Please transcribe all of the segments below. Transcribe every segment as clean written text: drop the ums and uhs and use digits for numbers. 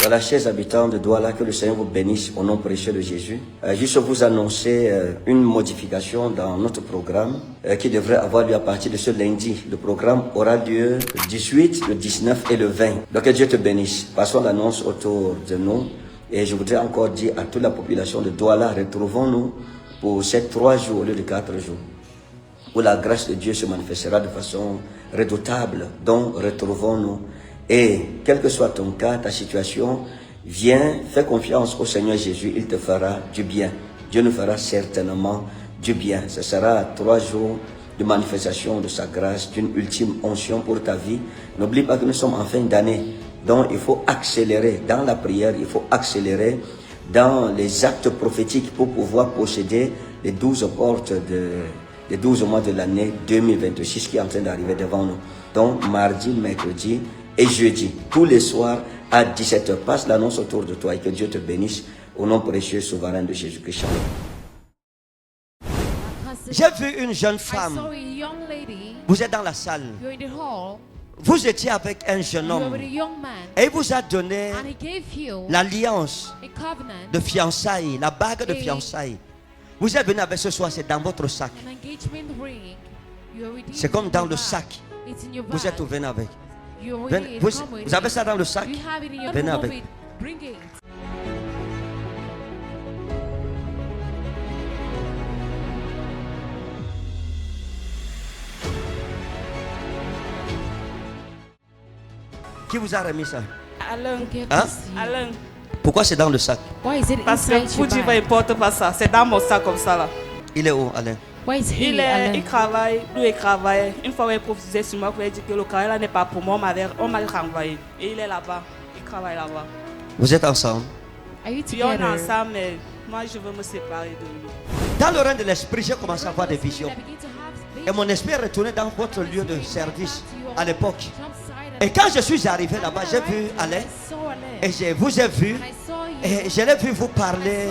Voilà, chers habitants de Douala, que le Seigneur vous bénisse au nom précieux de Jésus. Juste vous annoncer une modification dans notre programme qui devrait avoir lieu à partir de ce lundi. Le programme aura lieu le 18, le 19 et le 20. Donc que Dieu te bénisse. Passons l'annonce autour de nous. Et je voudrais encore dire à toute la population de Douala, retrouvons-nous pour ces 3 jours au lieu de 4 jours, où la grâce de Dieu se manifestera de façon redoutable. Donc retrouvons-nous. Et quel que soit ton cas, ta situation, viens, fais confiance au Seigneur Jésus, il te fera du bien. Dieu nous fera certainement du bien. Ce sera 3 jours de manifestation de sa grâce, d'une ultime onction pour ta vie. N'oublie pas que nous sommes en fin d'année. Donc il faut accélérer dans la prière, il faut accélérer dans les actes prophétiques pour pouvoir posséder les 12 portes des 12 mois de l'année 2026 qui est en train d'arriver devant nous. Donc mardi, mercredi et jeudi, tous les soirs à 17h. Passe l'annonce autour de toi et que Dieu te bénisse au nom précieux souverain de Jésus-Christ. J'ai vu une jeune femme. Vous êtes dans la salle. Vous étiez avec un jeune homme et il vous a donné l'alliance de fiançailles, la bague de fiançailles. Vous êtes venu avec ce soir, c'est dans votre sac. C'est comme dans le sac. Vous êtes venu avec. Vous avez ça dans le sac? Venez avec. Qui vous a remis ça? Alain. Hein? Alain. Pourquoi c'est dans le sac? Parce que vous dites il porte pas ça. C'est dans mon sac comme ça là. Il est où, Alain? Il travaille, lui il travaille. Une fois il prophétisait sur moi, il dit que le travail là n'est pas pour moi, on m'a renvoyé. Et il est là-bas, il travaille là-bas. Vous êtes ensemble? Puis on est ensemble, mais moi je veux me séparer de lui. Dans le règne de l'esprit, j'ai commencé à avoir des visions. Et mon esprit est retourné dans votre lieu de service à l'époque. Et quand je suis arrivé là-bas, j'ai vu Alain. Et je vous ai vu. Et je l'ai vu vous parler.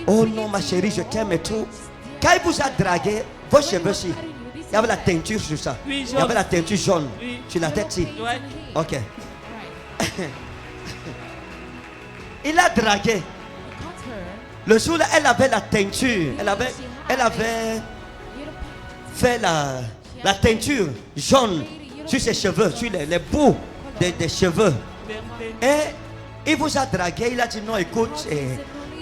Oh non, ma chérie, je t'aime et tout. Quand il vous a dragué, vos cheveux-ci, il y avait la teinture sur ça. Oui, il y avait la teinture jaune sur la tête-ci. Ouais. Ok. Il a dragué. Le jour là, elle avait la teinture. Elle avait fait la teinture jaune sur ses cheveux, sur les bouts des cheveux. Et il vous a dragué. Il a dit non, écoute,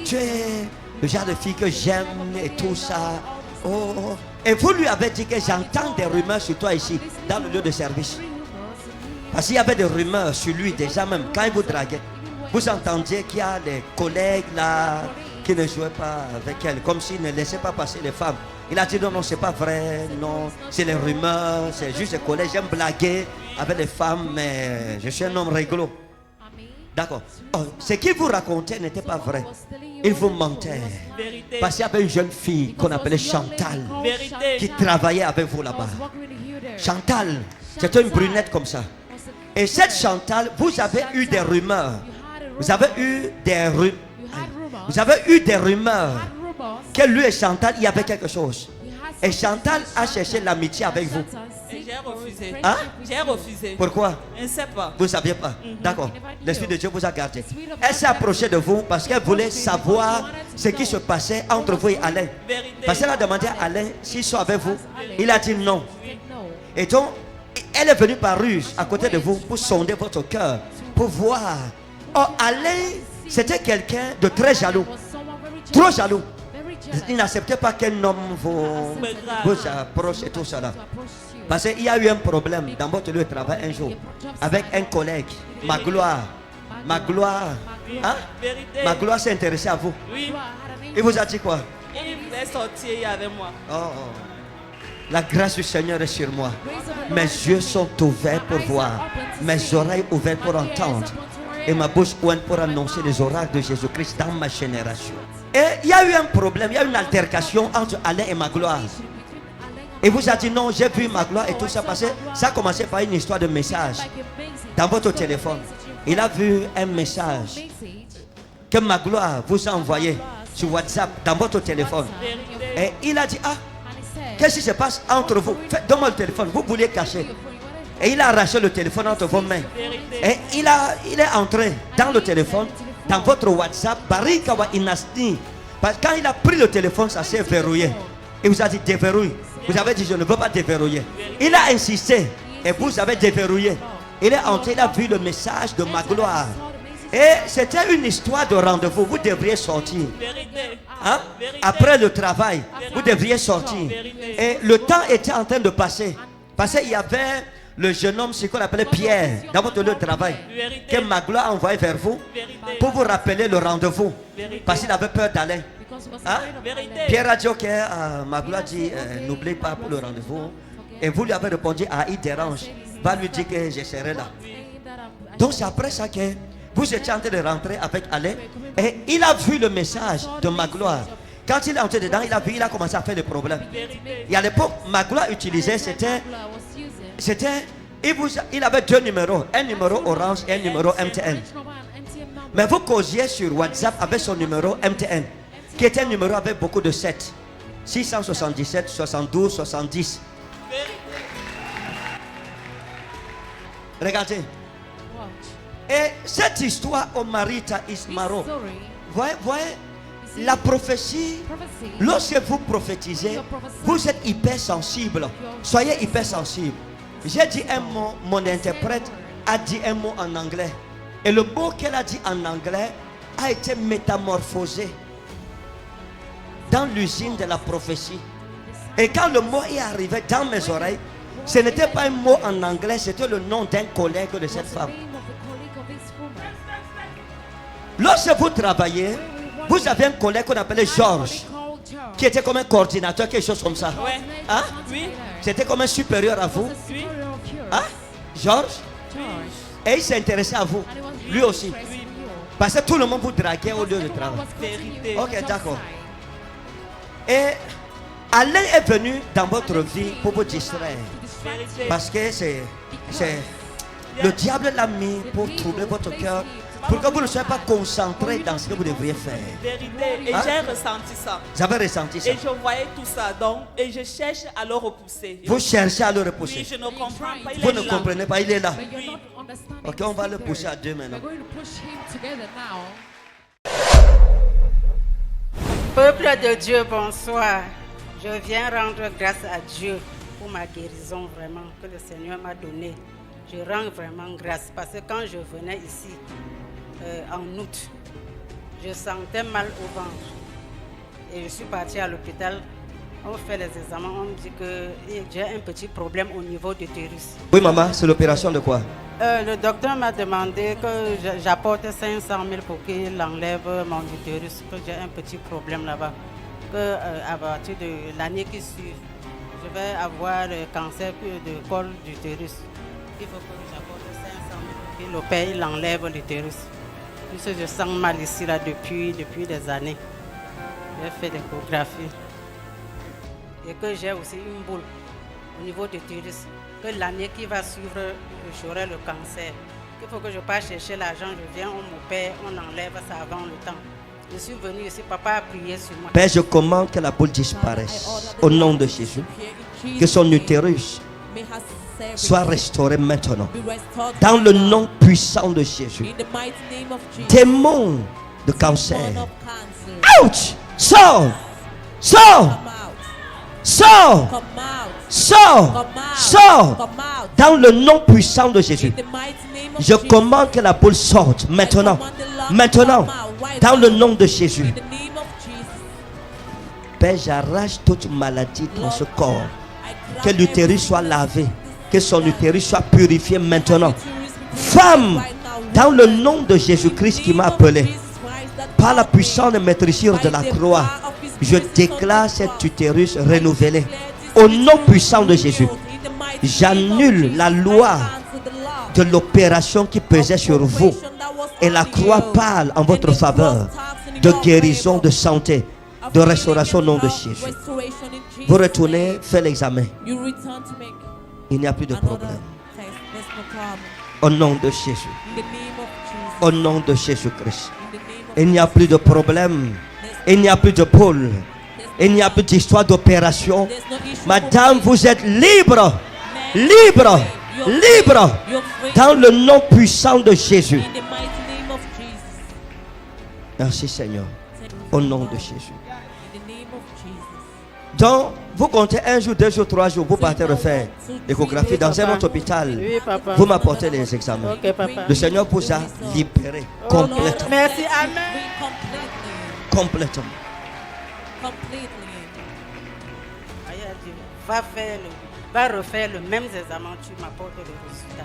tu es le genre de fille que j'aime et tout ça. Oh. Et vous lui avez dit que j'entends des rumeurs sur toi ici, dans le lieu de service. Parce qu'il y avait des rumeurs sur lui déjà même, quand il vous draguait. Vous entendiez qu'il y a des collègues là qui ne jouaient pas avec elle, comme s'ils ne laissaient pas passer les femmes. Il a dit non, non, c'est pas vrai, non, c'est les rumeurs, c'est juste des collègues, j'aime blaguer avec les femmes, mais je suis un homme réglo. D'accord. Oh, ce qu'il vous racontait n'était pas vrai. Il vous mentait. Vérité. Parce qu'il y avait une jeune fille qu'on appelait Chantal Vérité. qui travaillait avec vous là-bas. Chantal, c'était une brunette comme ça. Et cette Chantal, vous avez eu des rumeurs. Vous avez eu des rumeurs que lui et Chantal, il y avait quelque chose. Et Chantal a cherché l'amitié avec vous. Et j'ai refusé. Hein? J'ai refusé. Pourquoi? Je ne sais pas. Vous ne saviez pas? D'accord. L'Esprit de Dieu vous a gardé. Elle s'est approchée de vous parce qu'elle voulait savoir ce qui se passait entre vous et Alain. Vérité. Parce qu'elle a demandé à Alain s'il soit avec vous. Il a dit non. Et donc, elle est venue par ruse à côté de vous pour sonder votre cœur, pour voir. Oh, Alain, c'était quelqu'un de très jaloux. Trop jaloux. Il n'acceptait pas qu'un homme vous approche et tout ça là. Parce qu'il y a eu un problème dans votre lieu de travail un jour avec un collègue, Magloire. Hein? Vérité. Magloire s'est intéressé à vous. Oui. Il vous a dit quoi? Il voulait sortir avec moi. Oh. La grâce du Seigneur est sur moi. Mes yeux sont ouverts pour voir, mes oreilles ouvertes pour entendre et ma bouche ouverte pour annoncer les oracles de Jésus-Christ dans ma génération. Et il y a eu un problème, il y a eu une altercation entre Alain et Magloire. Et vous a dit non, j'ai vu Magloire et tout ça passer. Ça a commencé par une histoire de message dans votre téléphone. Il a vu un message que Magloire vous a envoyé sur WhatsApp dans votre téléphone. Et il a dit ah, qu'est-ce qui se passe entre vous? Donne-moi le téléphone, vous vouliez cacher. Et il a arraché le téléphone entre vos mains. Et il est entré dans le téléphone dans votre WhatsApp, Barikawa Inasti. Parce que quand il a pris le téléphone, ça s'est verrouillé. Il vous a dit déverrouille. Vous avez dit je ne veux pas déverrouiller. Il a insisté et vous avez déverrouillé. Il est entré, il a vu le message de Magloire. Et c'était une histoire de rendez-vous. Vous devriez sortir. Hein? Après le travail, vous devriez sortir. Et le temps était en train de passer. Parce qu'il y avait le jeune homme, ce qu'on appelait Pierre, dans votre lieu de travail, que Magloire a envoyé vers vous pour vous rappeler le rendez-vous. Parce qu'il avait peur d'aller. Hein? Pierre a dit ok, Magloire dit n'oublie pas pour le rendez-vous. Et vous lui avez répondu il dérange. Va lui dire que je serai là. Donc c'est après ça que vous étiez en train de rentrer avec Alain. Et il a vu le message de Magloire. Quand il est entré dedans, il a vu, il a commencé à faire des problèmes. Et à l'époque, Magloire utilisait, il avait deux numéros. Un numéro orange et un numéro MTN. Mais vous causiez sur WhatsApp avec son numéro MTN, qui était un numéro avec beaucoup de 7. 677, 72, 70. Regardez. Et cette histoire au Marita Ismaro, voyez, la prophétie, lorsque vous prophétisez, vous êtes hypersensible. Soyez hypersensible. J'ai dit un mot, mon interprète a dit un mot en anglais. Et le mot qu'elle a dit en anglais a été métamorphosé dans l'usine de la prophétie. Et quand le mot est arrivé dans mes oreilles, ce n'était pas un mot en anglais, c'était le nom d'un collègue de cette femme. Lorsque vous travaillez, vous avez un collègue qu'on appelait Georges, qui était comme un coordinateur, quelque chose comme ça. Hein? Oui. C'était comme un supérieur à vous. Oui. Hein? Georges. Et il s'est intéressé à vous. Lui aussi. Parce que tout le monde vous draguait au lieu de travail. Ok, d'accord. Et Alain est venu dans votre vie pour vous distraire. Parce que le diable l'a mis pour troubler votre cœur, pour que vous ne soyez pas concentré dans ce que vous devriez faire. Vérité. Et j'ai ressenti ça. Vous avez ressenti ça. Et je voyais tout ça. Donc, et je cherche à le repousser. Vous cherchez à le repousser. Oui, je ne comprends pas. Vous ne comprenez pas, il est là. Ok, on va le pousser à deux maintenant. Peuple de Dieu, bonsoir. Je viens rendre grâce à Dieu pour ma guérison vraiment que le Seigneur m'a donnée. Je rends vraiment grâce parce que quand je venais ici en août, je sentais mal au ventre et je suis partie à l'hôpital. On fait les examens, on me dit que j'ai un petit problème au niveau de l'utérus. Oui maman, c'est l'opération de quoi? Le docteur m'a demandé que j'apporte 500 000 pour qu'il enlève mon utérus, que j'ai un petit problème là-bas. À partir de l'année qui suit, je vais avoir le cancer de col d'utérus. Il faut que j'apporte 500 000 pour qu'il opère, il enlève l'utérus. Puisque je sens mal ici là, depuis des années. J'ai fait l'échographie. Et que j'ai aussi une boule au niveau de l'utérus. Que l'année qui va suivre, j'aurai le cancer. Il faut que je parte chercher l'argent, je viens, on m'opère, on enlève ça avant le temps. Je suis venu ici, papa a prié sur moi. Père, je commande que la boule disparaisse au nom de Jésus. Que son utérus soit restauré maintenant. Dans le nom puissant de Jésus. Démon de cancer. Ouch! Sors! Sors! Sors! Sors! Sors! Dans le nom puissant de Jésus. Je commande que la boule sorte maintenant. Maintenant. Dans le nom de Jésus. Père, j'arrache toute maladie dans ce corps. Que l'utérus soit lavé. Que son utérus soit purifié maintenant. Femme, dans le nom de Jésus-Christ qui m'a appelé, par la puissance et maîtrisure de la croix, je déclare cet utérus renouvelé. Au nom puissant de Jésus, j'annule la loi de l'opération qui pesait sur vous. Et la croix parle en votre faveur de guérison, de santé, de restauration au nom de Jésus. Vous retournez, faites l'examen. Il n'y a plus de problème. Au nom de Jésus. Au nom de Jésus-Christ. Il n'y a plus de problème. Il n'y a plus de pôle. Il n'y a plus d'histoire d'opération. Madame, vous êtes libre. Libre. Libre. Dans le nom puissant de Jésus. Merci Seigneur. Au nom de Jésus. In the name of Jesus. Donc, vous comptez 1 jour, 2 jours, 3 jours, vous partez refaire l'échographie dans un autre hôpital. Oui, papa. Vous m'apportez les examens. Ok, papa. Le Seigneur vous a libéré complètement. Merci, amen. Complètement. Completely. Aïe, Dieu, va refaire le même examen, tu m'apportes le résultat.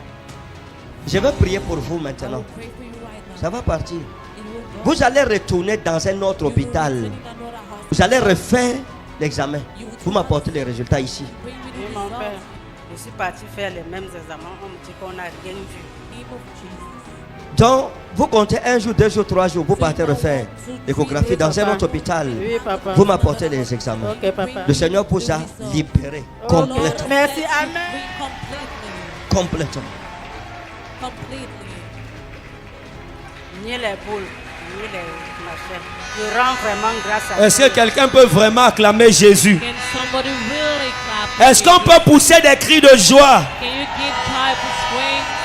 Je vais prier pour vous I maintenant. will pray for you right now. Ça va partir. It will go. Vous allez retourner dans un autre hôpital. In another house. Vous allez refaire l'examen. Vous m'apportez les résultats ici. Bring me Oui, the mon results. père, je suis parti faire les mêmes examens, on me dit qu'on n'a rien vu. In the name of Jesus. Donc, vous comptez 1 jour, 2 jours, 3 jours, vous partez refaire l'échographie dans un autre hôpital. Oui, papa. Vous m'apportez les examens. Ok, papa. Le Seigneur vous a libéré complètement. Merci, amen. Bring completely. Complètement. Completely. Ni les boules, ni les machins. Je rends vraiment grâce à Est-ce que quelqu'un peut vraiment acclamer Jésus? Can somebody really clap? Est-ce qu'on peut pousser des cris de joie? Can you give type of swing?